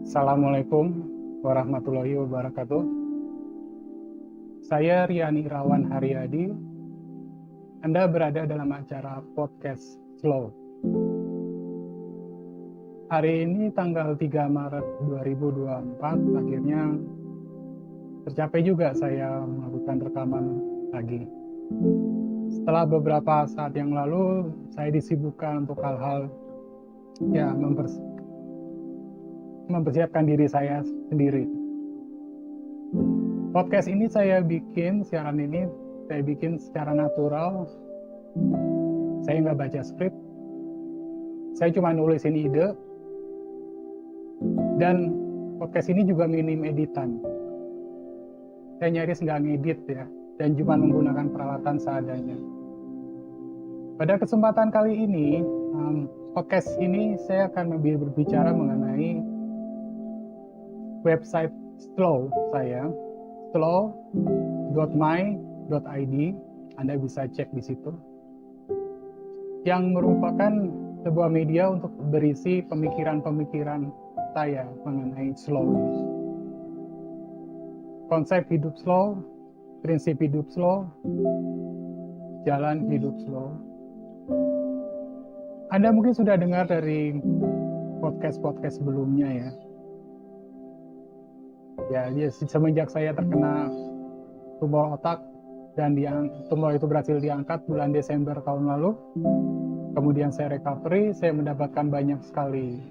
Assalamualaikum warahmatullahi wabarakatuh. Saya Rian Irawan Haryadi. Anda berada dalam acara podcast Slow. Hari ini tanggal 3 Maret 2024, akhirnya tercapai juga saya melakukan rekaman lagi. Setelah beberapa saat yang lalu, saya disibukkan untuk hal-hal mempersiapkan diri saya sendiri. Podcast ini siaran ini saya bikin secara natural. Saya nggak baca skrip, saya cuma nulisin ide, dan podcast ini juga minim editan. Saya nyaris nggak ngedit ya, dan cuma menggunakan peralatan seadanya. Pada kesempatan kali ini, podcast ini saya akan berbicara mengenai website Slow saya, slow.my.id. Anda bisa cek di situ, yang merupakan sebuah media untuk berisi pemikiran-pemikiran saya mengenai slow. Konsep hidup slow, prinsip hidup slow, jalan hidup slow. Anda mungkin sudah dengar dari podcast-podcast sebelumnya ya. Ya, semenjak saya terkena tumor otak dan tumor itu berhasil diangkat bulan Desember tahun lalu, kemudian saya recovery, saya mendapatkan banyak sekali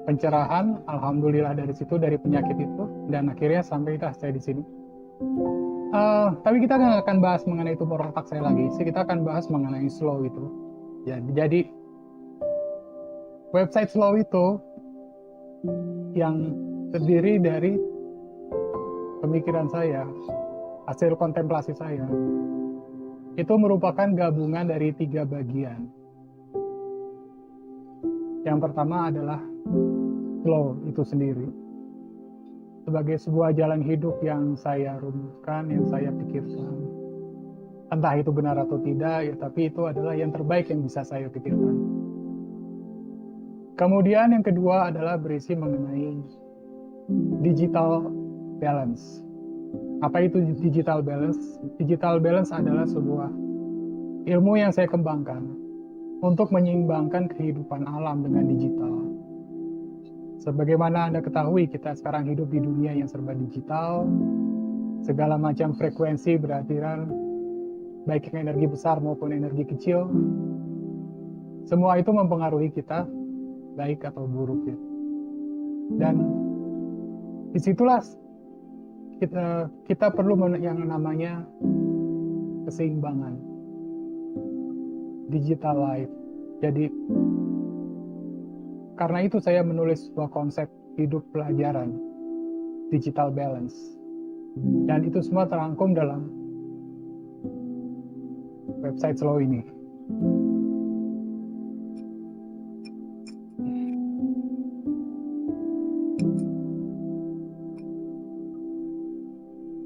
pencerahan, alhamdulillah dari situ, dari penyakit itu, dan akhirnya sampailah saya di sini. Tapi kita nggak akan bahas mengenai tumor otak saya lagi, kita akan bahas mengenai slow itu. Jadi website slow itu yang terdiri dari pemikiran saya, hasil kontemplasi saya, itu merupakan gabungan dari 3 bagian. Yang pertama adalah slow itu sendiri, sebagai sebuah jalan hidup yang saya rumuskan, yang saya pikirkan. Entah itu benar atau tidak, ya, tapi itu adalah yang terbaik yang bisa saya pikirkan. Kemudian yang kedua adalah berisi mengenai digital balance. Apa itu digital balance? Digital balance adalah sebuah ilmu yang saya kembangkan untuk menyeimbangkan kehidupan alam dengan digital. Sebagaimana Anda ketahui, kita sekarang hidup di dunia yang serba digital. Segala macam frekuensi beratiran, baik yang energi besar maupun energi kecil. Semua itu mempengaruhi kita, baik atau buruk. Ya. Dan disitulah kita perlu yang namanya keseimbangan digital life. Jadi karena itu saya menulis sebuah konsep hidup pelajaran digital balance, dan itu semua terangkum dalam website Slow ini.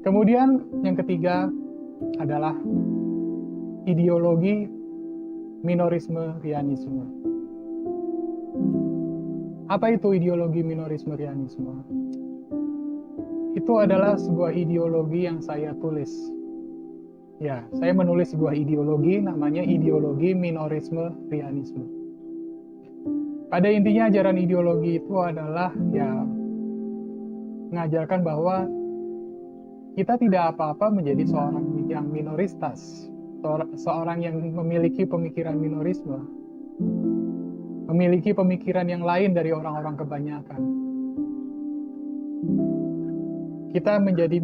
Kemudian yang ketiga adalah ideologi minorisme rianisme. Apa itu ideologi minorisme rianisme? Itu adalah sebuah ideologi yang saya tulis. Ya, saya menulis sebuah ideologi, namanya ideologi minorisme rianisme. Pada intinya ajaran ideologi itu adalah mengajarkan bahwa kita tidak apa-apa menjadi seorang yang minoritas, seorang yang memiliki pemikiran minorisme, memiliki pemikiran yang lain dari orang-orang kebanyakan. Kita menjadi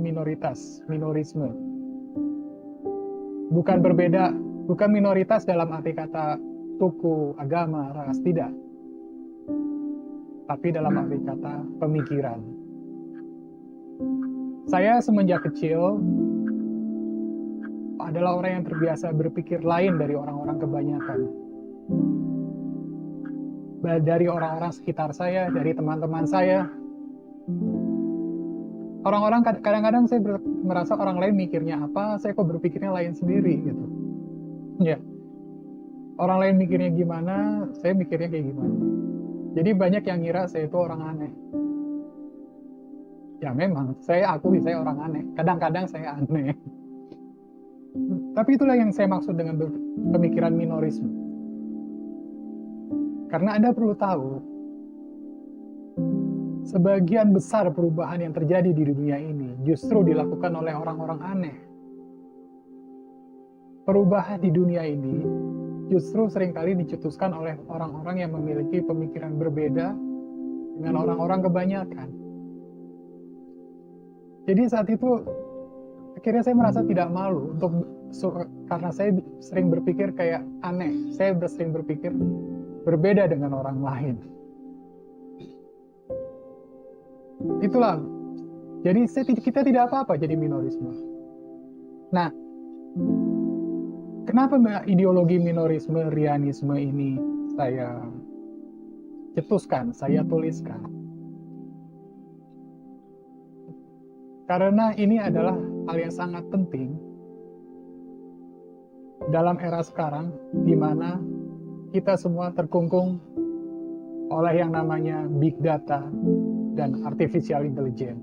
minorisme. Bukan minoritas dalam arti kata suku, agama, ras, tidak. Tapi dalam arti kata pemikiran. Saya semenjak kecil adalah orang yang terbiasa berpikir lain dari orang-orang kebanyakan. Dari orang-orang sekitar saya, dari teman-teman saya. Orang-orang kadang-kadang saya merasa orang lain mikirnya apa, saya kok berpikirnya lain sendiri gitu. Ya. Orang lain mikirnya gimana, saya mikirnya kayak gimana. Jadi banyak yang ngira saya itu orang aneh. Ya memang, saya akui saya orang aneh. Kadang-kadang saya aneh. Tapi itulah yang saya maksud dengan pemikiran minorisme. Karena Anda perlu tahu, sebagian besar perubahan yang terjadi di dunia ini justru dilakukan oleh orang-orang aneh. Perubahan di dunia ini justru seringkali dicetuskan oleh orang-orang yang memiliki pemikiran berbeda dengan orang-orang kebanyakan. Jadi saat itu akhirnya saya merasa tidak malu karena saya sering berpikir kayak aneh. Saya sering berpikir berbeda dengan orang lain. Itulah. Jadi kita tidak apa-apa jadi minorisme. Nah, kenapa ideologi minorisme, rianisme ini saya cetuskan, saya tuliskan? Karena ini adalah hal yang sangat penting dalam era sekarang, di mana kita semua terkungkung oleh yang namanya big data dan artificial intelligence.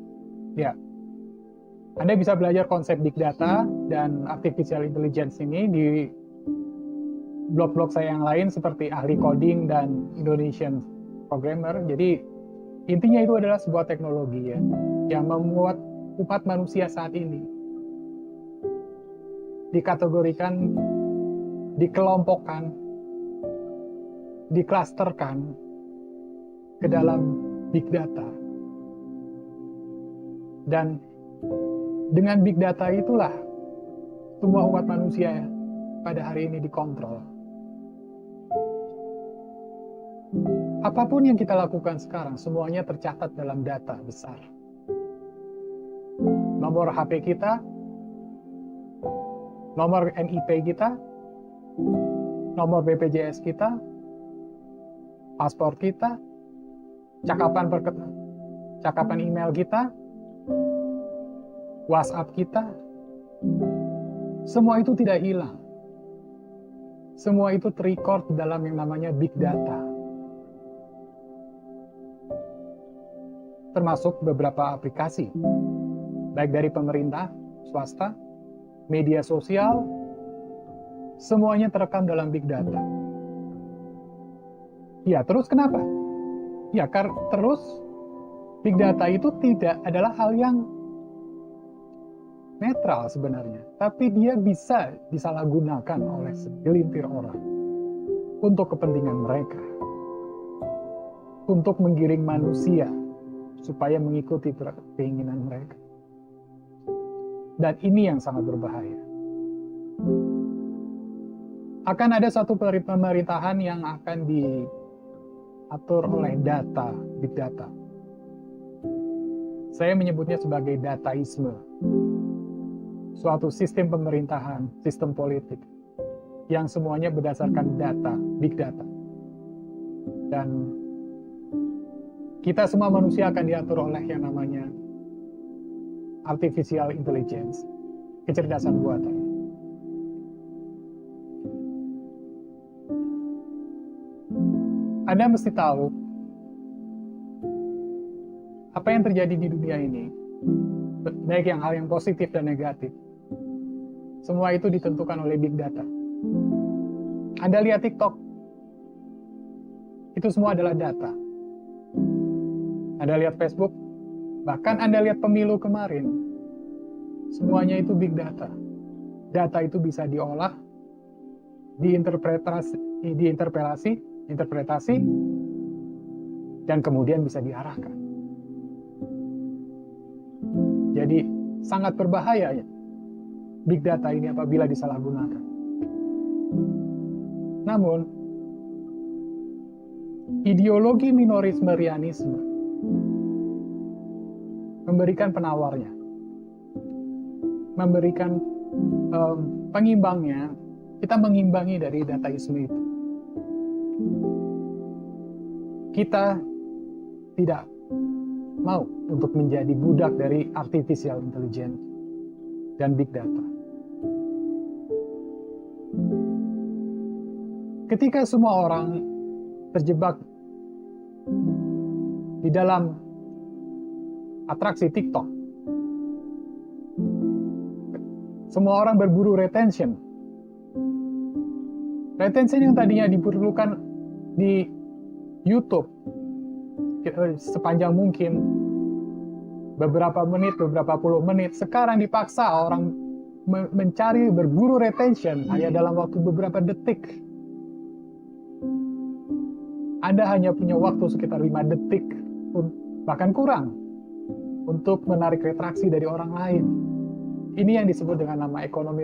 Ya, Anda bisa belajar konsep big data dan artificial intelligence ini di blog-blog saya yang lain seperti Ahli Coding dan Indonesian Programmer. Jadi intinya itu adalah sebuah teknologi ya, yang membuat umat manusia saat ini dikategorikan, dikelompokkan, diklasterkan ke dalam big data. Dan dengan big data itulah semua umat manusia pada hari ini dikontrol. Apapun yang kita lakukan sekarang, semuanya tercatat dalam data besar. Nomor HP kita, nomor NIP kita, nomor BPJS kita, paspor kita, cakapan email kita, WhatsApp kita, semua itu tidak hilang. Semua itu terrecord dalam yang namanya big data. Termasuk beberapa aplikasi, baik dari pemerintah, swasta, media sosial, semuanya terekam dalam big data. Ya, terus kenapa? Ya, terus big data itu tidak adalah hal yang netral sebenarnya, tapi dia bisa disalahgunakan oleh segelintir orang untuk kepentingan mereka, untuk menggiring manusia supaya mengikuti keinginan mereka. Dan ini yang sangat berbahaya. Akan ada satu pemerintahan yang akan diatur oleh data, big data. Saya menyebutnya sebagai dataisme. Suatu sistem pemerintahan, sistem politik, yang semuanya berdasarkan data, big data. Dan kita semua manusia akan diatur oleh yang namanya artificial intelligence, kecerdasan buatan. Anda mesti tahu apa yang terjadi di dunia ini, baik hal yang positif dan negatif. Semua itu ditentukan oleh big data. Anda lihat TikTok, itu semua adalah data. Anda lihat Facebook, bahkan Anda lihat pemilu kemarin, semuanya itu big data. Data itu bisa diolah, diinterpretasi, dan kemudian bisa diarahkan. Jadi sangat berbahaya ya, big data ini apabila disalahgunakan. Namun, ideologi minorisme rianisme memberikan penawarnya, memberikan pengimbangnya. Kita mengimbangi dari dataisme itu. Kita tidak mau untuk menjadi budak dari artificial intelligence dan big data. Ketika semua orang terjebak Di dalam atraksi TikTok, semua orang berburu retention. Retention yang tadinya diperlukan di YouTube sepanjang mungkin, beberapa menit, beberapa puluh menit, sekarang dipaksa orang mencari berburu retention hanya dalam waktu beberapa detik. Anda hanya punya waktu sekitar 5 detik, bahkan kurang, untuk menarik retraksi dari orang lain. Ini yang disebut dengan nama ekonomi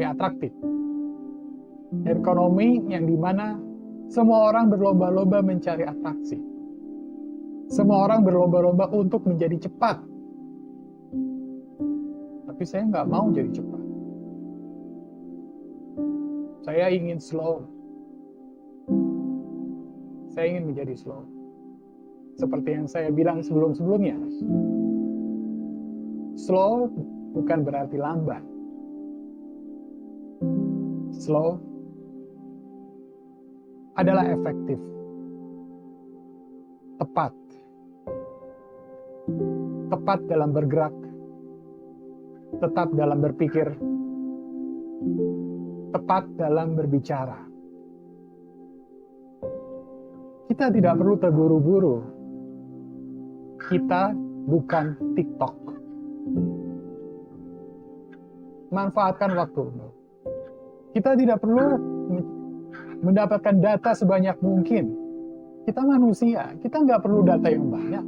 atraktif. Ekonomi yang dimana semua orang berlomba-lomba mencari atraksi. Semua orang berlomba-lomba untuk menjadi cepat. Tapi saya nggak mau jadi cepat. Saya ingin slow. Saya ingin menjadi slow. Seperti yang saya bilang sebelum-sebelumnya. Slow bukan berarti lambat. Slow adalah efektif, tepat dalam bergerak, tetap dalam berpikir, tepat dalam berbicara. Kita tidak perlu terburu-buru. Kita bukan TikTok. Manfaatkan waktumu. Kita tidak perlu mendapatkan data sebanyak mungkin. Kita manusia, kita nggak perlu data yang banyak.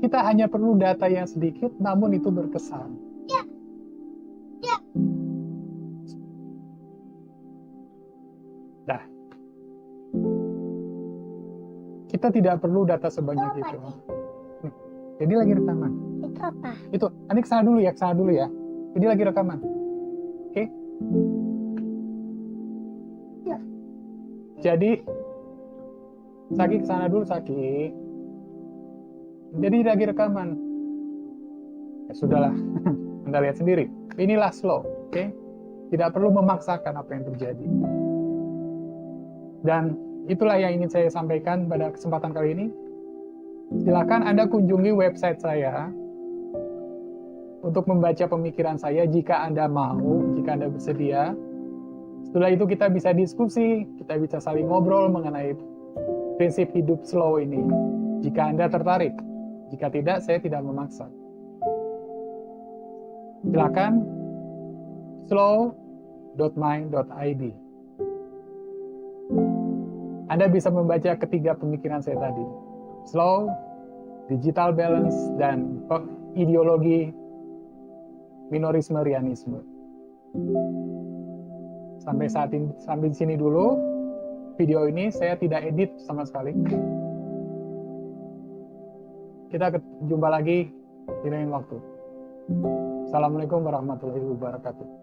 Kita hanya perlu data yang sedikit, namun itu berkesan. Dah. Kita tidak perlu data sebanyak itu. Jadi lagi rekaman. Itu apa? Itu, nanti kesana dulu ya, Jadi lagi rekaman. Oke? Ya. Jadi, Saki kesana dulu, Saki. Jadi lagi rekaman. Ya sudahlah, Anda lihat sendiri. Inilah slow, oke? Tidak perlu memaksakan apa yang terjadi. Dan itulah yang ingin saya sampaikan pada kesempatan kali ini. Silakan Anda kunjungi website saya untuk membaca pemikiran saya jika Anda mau, jika Anda bersedia. Setelah itu kita bisa diskusi, kita bisa saling ngobrol mengenai prinsip hidup slow ini. Jika Anda tertarik, jika tidak, saya tidak memaksa. Silakan slow.mind.id. Anda bisa membaca ketiga pemikiran saya tadi. Slow, digital balance, dan ideologi minorisme rianisme. Sampai di sini dulu. Video ini saya tidak edit sama sekali. Kita jumpa lagi di lain waktu. Assalamualaikum warahmatullahi wabarakatuh.